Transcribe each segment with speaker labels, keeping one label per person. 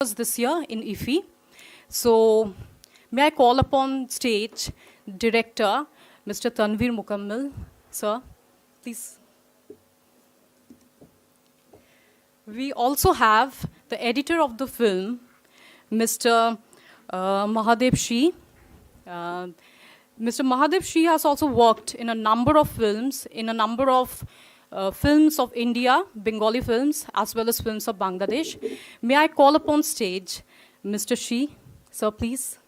Speaker 1: this year in IFFI. So, may I call upon stage director, Mr. Tanveer Mukammal, sir, please. We also have the editor of the film, Mr. Mahadev Shah. Mr. Mahadev Shah has also worked in a number of films, films of India, Bengali films, as well as films of Bangladesh. May I call upon stage Mr. Shah, sir, please.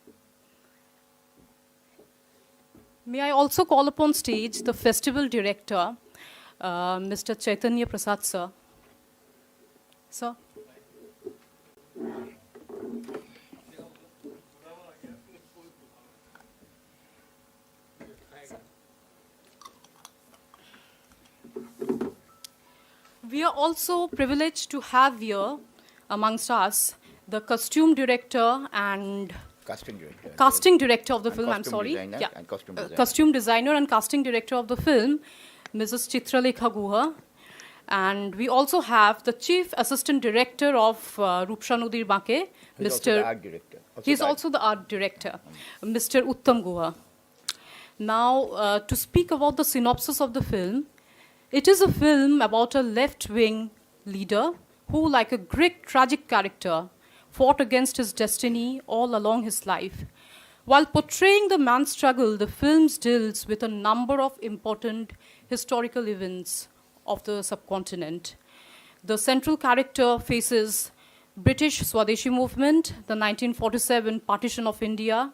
Speaker 1: May I also call upon stage the festival director, Mr. Chaitanya Prasad, sir. Sir. We are also privileged to have here amongst us the costume director and casting director of the film. I'm sorry. Yeah. Costume designer and casting director of the film, Mrs. Chitralekha Guha. And we also have the chief assistant director of Rupsha Nodir Banke, Mr. He's also the art director, Mr. Uttam Guha. Now, to speak about the synopsis of the film, it is a film about a left-wing leader who, like a great tragic character, fought against his destiny all along his life. While portraying the man's struggle, the film deals with a number of important historical events of the subcontinent. The central character faces British Swadeshi movement, the 1947 partition of India,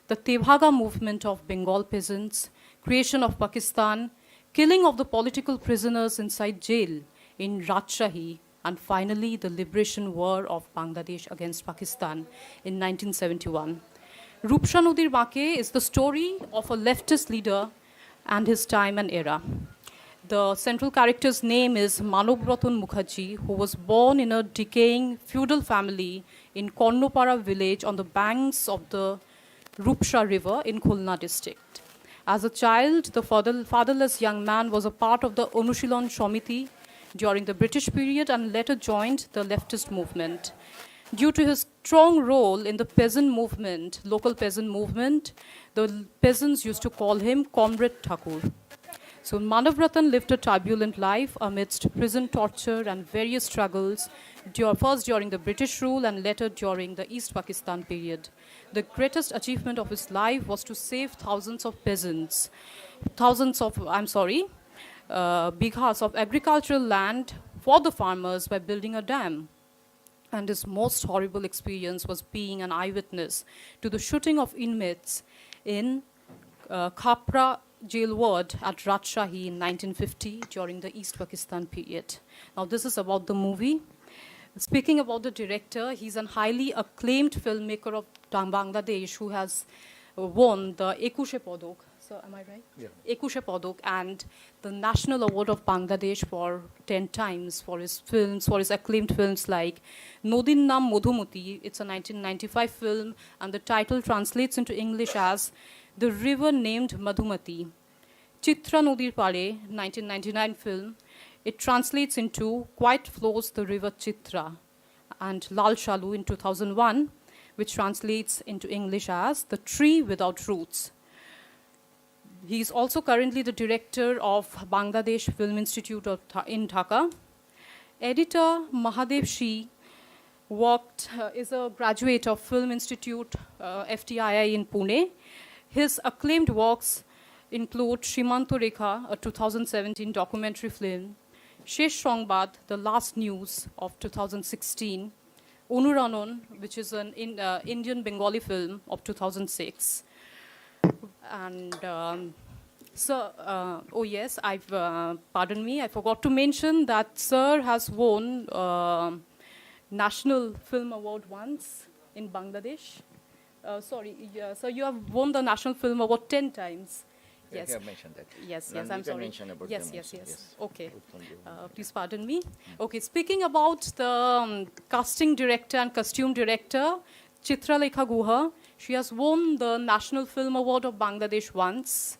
Speaker 1: the Tebhaga movement of Bengal peasants, creation of Pakistan, killing of the political prisoners inside jail in Rajshahi, and finally the liberation war of Bangladesh against Pakistan in 1971. Rupsha Nodir Banke is the story of a leftist leader and his time and era. The central character's name is Manav Ratan Mukherjee, who was born in a decaying feudal family in Kornopara village on the banks of the Rupsha River in Khulna district. As a child, the fatherless young man was a part of the Anushilon Shomiti during the British period and later joined the leftist movement. Due to his strong role in the peasant movement, local peasant movement, the peasants used to call him Comrade Thakur. So Manav Ratan lived a turbulent life amidst prison torture and various struggles, first during the British rule and later during the East Pakistan period. The greatest achievement of his life was to save bighas of agricultural land for the farmers by building a dam. And his most horrible experience was being an eyewitness to the shooting of inmates in Khapra jail ward at Rajshahi in 1950 during the East Pakistan period. Now this is about the movie. Speaking about the director, he's a highly acclaimed filmmaker of Bangladesh who has won the Ekushe Padok. So am I right? Yeah. Ekushe Padok and the National Award of Bangladesh for 10 times for his films, for his acclaimed films like Nodin Nam Modhumati. It's a 1995 film and the title translates into English as The River Named Madhumati. Chitra Nodir Pare, 1999 film. It translates into Quiet Flows the River Chitra. And Lal Shalu in 2001, which translates into English as The Tree Without Roots. He is also currently the director of Bangladesh Film Institute in Dhaka. Editor Mahadev Shah is a graduate of Film Institute FTII in Pune. His acclaimed works include Shrimanto Rekha, a 2017 documentary film, Shesh Songbad, The Last News of 2016, Onuranon, which is an Indian Bengali film of 2006. And pardon me, I forgot to mention that Sir has won National Film Award once in Bangladesh. Sir, you have won the National Film Award 10 times. Yes.
Speaker 2: You have mentioned that.
Speaker 1: Yes, I'm sorry. Yes. Okay.
Speaker 2: Yes.
Speaker 1: Please pardon me. Okay, speaking about the casting director and costume director, Chitralekha Guha, she has won the National Film Award of Bangladesh once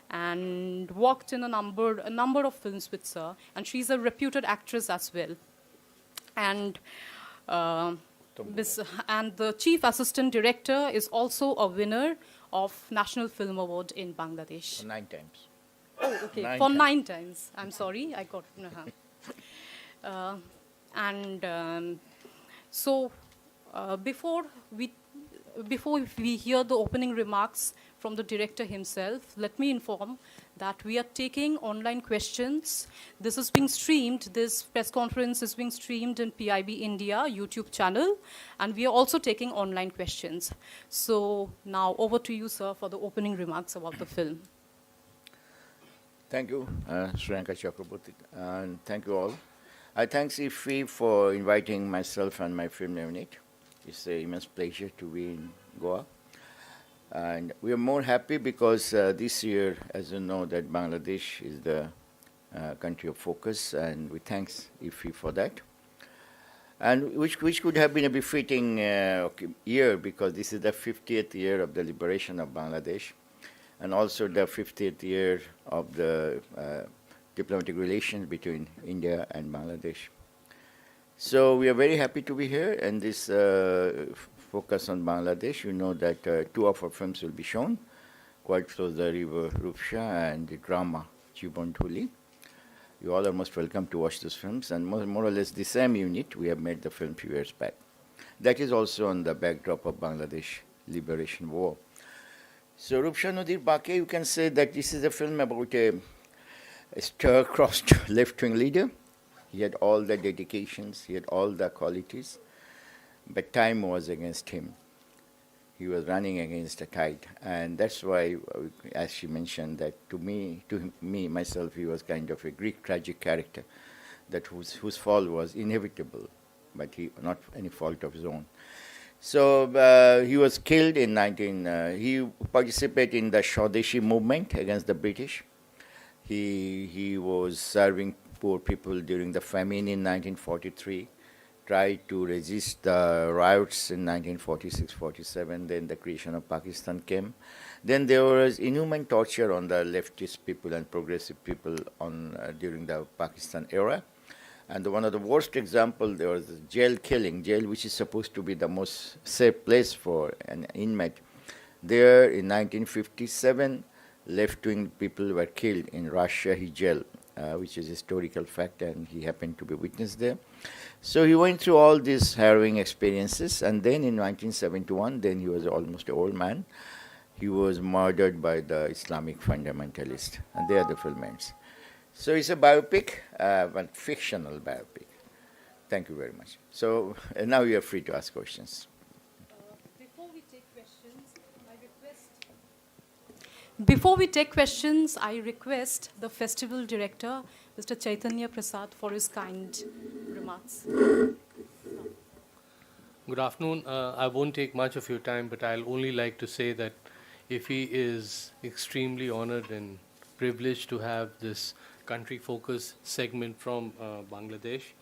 Speaker 1: and worked in a number of films with Sir. And she's a reputed actress as well. And
Speaker 2: So
Speaker 1: And the Chief Assistant Director is also a winner of National Film Award in Bangladesh.
Speaker 2: For 9 times.
Speaker 1: Oh, okay. For 9 times. I'm sorry. I got... So before we hear the opening remarks from the director himself, let me inform that we are taking online questions. This is being streamed. This press conference is being streamed in PIB India YouTube channel, and we are also taking online questions. So now over to you, sir, for the opening remarks about the film.
Speaker 2: Thank you, Sriyanka Chakraborty, and thank you all. I thank IFFI for inviting myself and my film unit. It's an immense pleasure to be in Goa. And we are more happy because this year, as you know, that Bangladesh is the country of focus, and we thank IFFI for that. And which could have been a befitting year, because this is the 50th year of the liberation of Bangladesh, and also the 50th year of the diplomatic relations between India and Bangladesh. So we are very happy to be here, and this focus on Bangladesh. You know that 2 of our films will be shown, Quite Close the River Rupsha and the drama Jibon Dhuli. You all are most welcome to watch those films, and more or less the same unit, we have made the film few years back. That is also on the backdrop of Bangladesh Liberation War. So Rupsha Nadir Bake, you can say that this is a film about a star-crossed left-wing leader. He had all the dedications, he had all the qualities, but time was against him. He was running against the tide, and that's why, as she mentioned, that to me, myself, he was kind of a Greek tragic character, that whose fall was inevitable, but not any fault of his own. So he was killed in he participated in the Swadeshi movement against the British. He was serving poor people during the famine in 1943, tried to resist the riots in 1946-47, then the creation of Pakistan came. Then there was inhuman torture on the leftist people and progressive people during the Pakistan era. And one of the worst examples, there was jail killing, which is supposed to be the most safe place for an inmate. There in 1957, left-wing people were killed in Rajshahi jail, which is a historical fact, and he happened to be witness there. So he went through all these harrowing experiences, and then in 1971, then he was almost an old man, he was murdered by the Islamic fundamentalists, and there the film ends. So it's a biopic, but fictional biopic. Thank you very much. So now you are free to ask questions.
Speaker 1: Before we take questions, I request the festival director, Mr. Chaitanya Prasad, for his kind remarks.
Speaker 3: Good afternoon. I won't take much of your time, but I'll only like to say that IFFI is extremely honored and privileged to have this country focus segment from Bangladesh.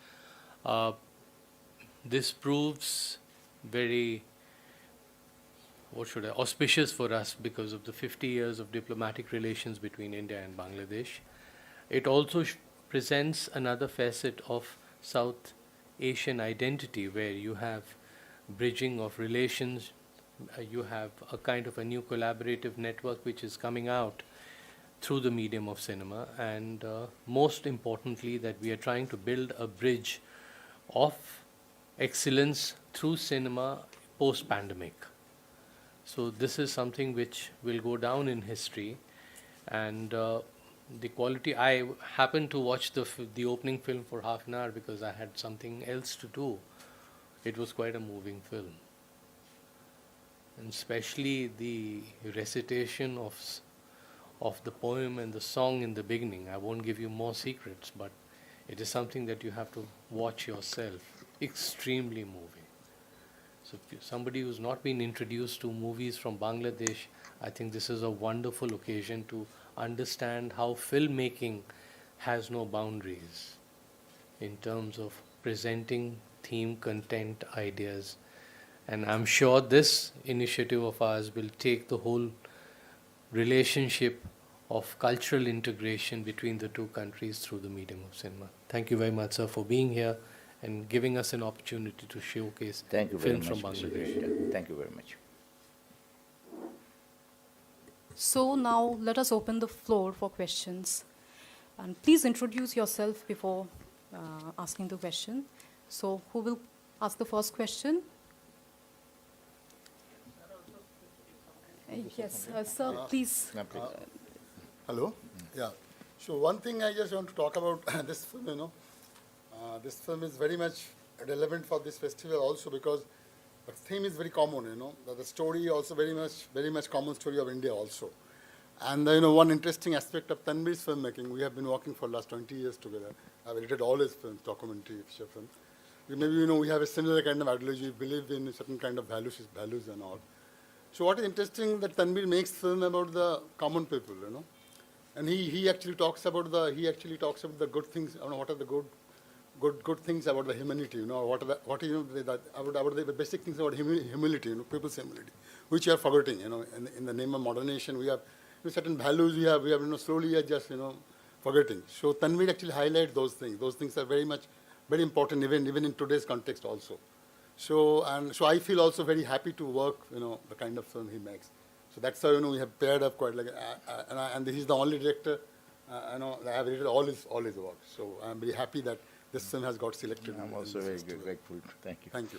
Speaker 3: This proves very auspicious for us because of the 50 years of diplomatic relations between India and Bangladesh. It also presents another facet of South Asian identity, where you have bridging of relations, you have a kind of a new collaborative network which is coming out through the medium of cinema, and most importantly that we are trying to build a bridge of excellence through cinema post-pandemic. So this is something which will go down in history, and the quality, I happened to watch the opening film for half an hour because I had something else to do. It was quite a moving film, and especially the recitation of the poem and the song in the beginning. I won't give you more secrets, but it is something that you have to watch yourself. Extremely moving. So if somebody who's not been introduced to movies from Bangladesh, I think this is a wonderful occasion to understand how filmmaking has no boundaries in terms of presenting theme, content, ideas. And I'm sure this initiative of ours will take the whole relationship of cultural integration between the two countries through the medium of cinema. Thank you very much, sir, for being here, and giving us an opportunity to showcase
Speaker 2: Thank you very
Speaker 3: films
Speaker 2: much,
Speaker 3: from
Speaker 2: Mr.
Speaker 3: Bangladesh.
Speaker 2: Director. Thank you very much.
Speaker 1: So now let us open the floor for questions. And please introduce yourself before asking the question. So who will ask the first question? Yes, sir, please.
Speaker 4: Hello. Yeah. So one thing I just want to talk about this film, this film is very much relevant for this festival also because the theme is very common, the story also very much common story of India also. And one interesting aspect of Tanvir's filmmaking, we have been working for the last 20 years together. I've edited all his films, documentary, feature films. Maybe, we have a similar kind of ideology, we believe in a certain kind of values and all. So what is interesting that Tanvir makes film about the common people, and he actually talks about the good things, what are the good things about the humanity, about the basic things about humility, people's humility, which we are forgetting, in the name of modernization, we have certain values we have slowly just, forgetting. So Tanvir actually highlights those things. Those things are very important, even in today's context also. So I feel also very happy to work, the kind of film he makes. So that's how, we have paired up quite and this is the only director, that I have edited all his work. So I'm very happy that this film has got selected.
Speaker 2: I'm also very grateful. Thank you.
Speaker 4: Thank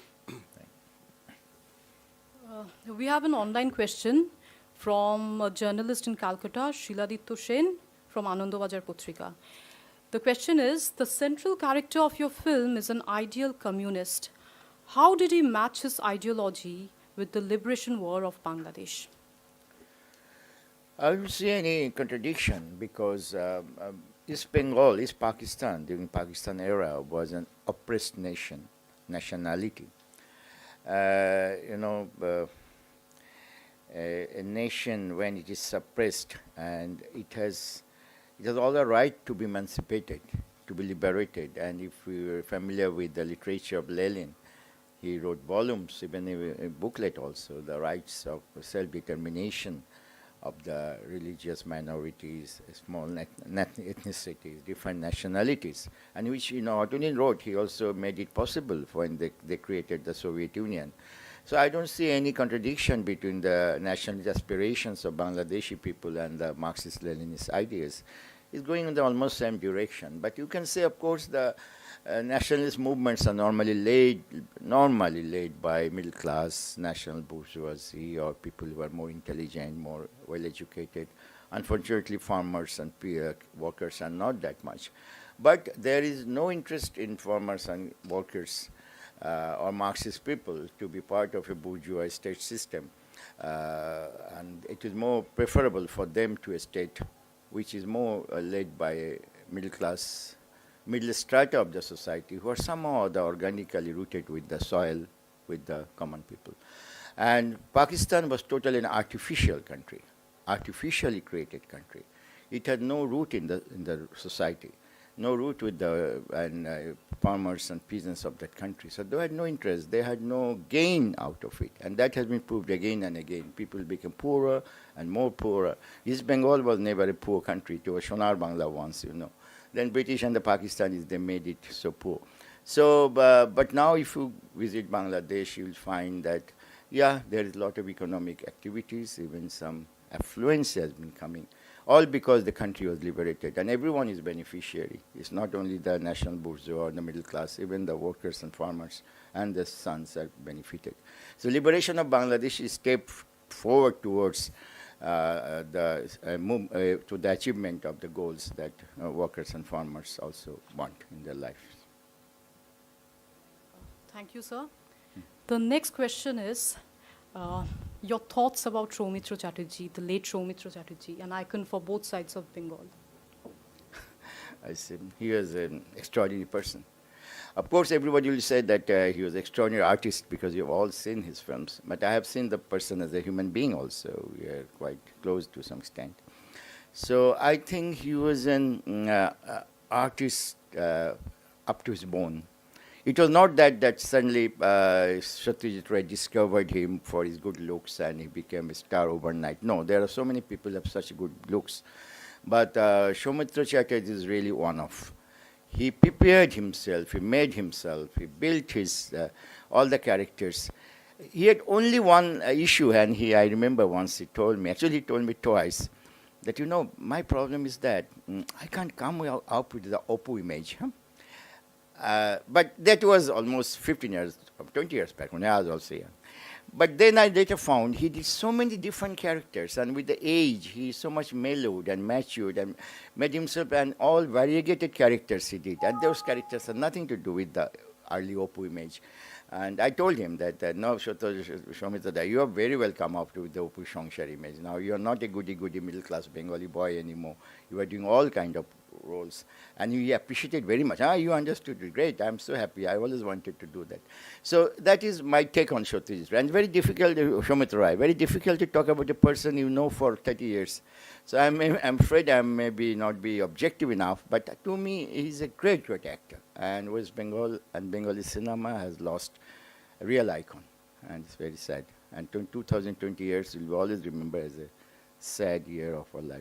Speaker 4: you.
Speaker 1: We have an online question from a journalist in Calcutta, Shiladitya Sen from Anandabajar Putrika. The question is, the central character of your film is an ideal communist. How did he match his ideology with the liberation war of Bangladesh?
Speaker 2: I don't see any contradiction because East Bengal, East Pakistan, during Pakistan era, was an oppressed nationality. A nation when it is suppressed and it has all the right to be emancipated, to be liberated. And if we were familiar with the literature of Lenin, he wrote volumes, even a booklet also, the rights of self-determination of the religious minorities, small ethnicities, different nationalities, and which, not only wrote, he also made it possible when they created the Soviet Union. So I don't see any contradiction between the nationalist aspirations of Bangladeshi people and the Marxist-Leninist ideas. It's going in the almost same direction. But you can say, of course, the nationalist movements are normally led by middle-class national bourgeoisie or people who are more intelligent, more well-educated. Unfortunately, farmers and workers are not that much. But there is no interest in farmers and workers or Marxist people to be part of a bourgeois state system. And it is more preferable for them to a state which is more led by a middle strata of the society who are somehow organically rooted with the soil, with the common people. And Pakistan was totally an artificial country, artificially created country. It had no root in the society, no root with the farmers and peasants of that country. So they had no interest, they had no gain out of it. And that has been proved again and again. People became poorer and more poorer. East Bengal was never a poor country. It was Sonar Bangla once, Then British and the Pakistanis, they made it so poor. So, but now if you visit Bangladesh, you'll find that, yeah, there is a lot of economic activities, even some affluence has been coming, all because the country was liberated. And everyone is beneficiary. It's not only the national bourgeois or the middle class, even the workers and farmers and the sons are benefited. So liberation of Bangladesh is a step forward towards to the achievement of the goals that workers and farmers also want in their lives.
Speaker 1: Thank you, sir. The next question is your thoughts about Soumitra Chatterjee, the late Soumitra Chatterjee, an icon for both sides of Bengal.
Speaker 2: I see. He was an extraordinary person. Of course, everybody will say that he was an extraordinary artist because you've all seen his films. But I have seen the person as a human being also. We are quite close to some extent. So I think he was an artist up to his bone. It was not that suddenly Satyajit Ray discovered him for his good looks and he became a star overnight. No, there are so many people who have such good looks. But Soumitra Chatterjee is really one of. He prepared himself, he made himself, he built his, all the characters. He had only one issue, and I remember once he told me, actually he told me twice, that, you know, my problem is that I can't come up with the Oppo image. Huh? But that was almost 15 years, 20 years back when I was also young. But then I later found he did so many different characters, and with the age, he so much mellowed and matured and made himself and all variegated characters he did. And those characters had nothing to do with the early Oppo image. And I told him that, no, Shomita, you have very well come up with the Oppo Shongshar image. Now you are not a goody-goody middle-class Bengali boy anymore. You are doing all kind of roles. And he appreciated very much. You understood it. Great. I'm so happy. I always wanted to do that. So that is my take on Satyajit Ray. And very difficult, Shomit Rai, very difficult to talk about a person you know for 30 years. So I'm afraid I maybe not be objective enough, but to me, he's a great, great actor. And West Bengal and Bengali cinema has lost a real icon. And it's very sad. And 2020 years, we'll always remember as a sad year of our lives.